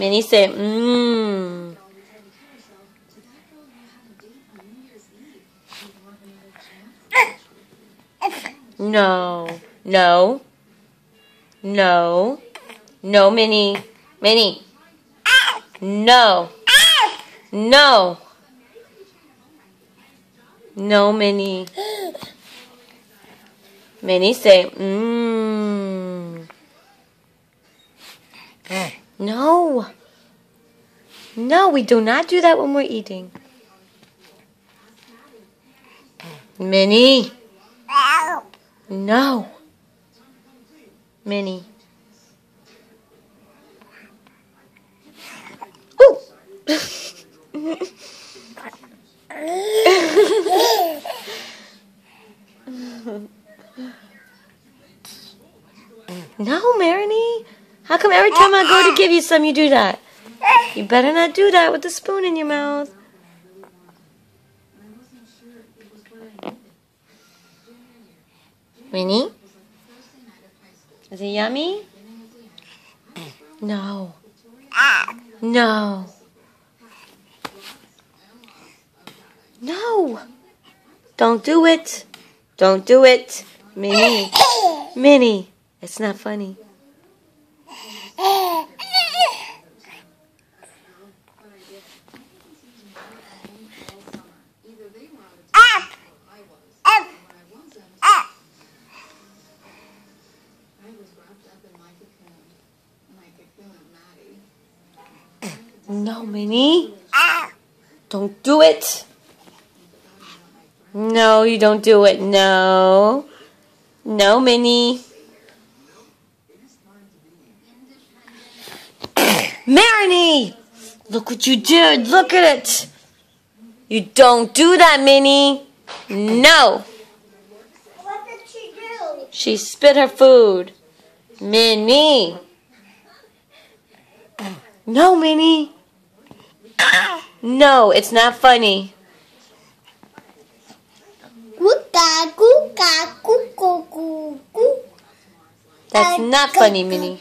Minnie, say mmm. No. No. No. No, Minnie. Minnie. No. No. No, Minnie. Minnie, say mmm. No. No, we do not do that when we're eating. Minnie. No. Minnie. Ooh. No, Marini. How come every time I go to give you some, you do that? You better not do that with the spoon in your mouth. Minnie? Is it yummy? No. No. No. Don't do it. Don't do it. Minnie. Minnie. It's not funny. No, Minnie. Don't do it. No, you don't do it. No. No, Minnie. Marini! Look what you did. Look at it. You don't do that, Minnie. No. What did she do? She spit her food. Minnie. No, Minnie. No, it's not funny. That's That's not funny, Minnie.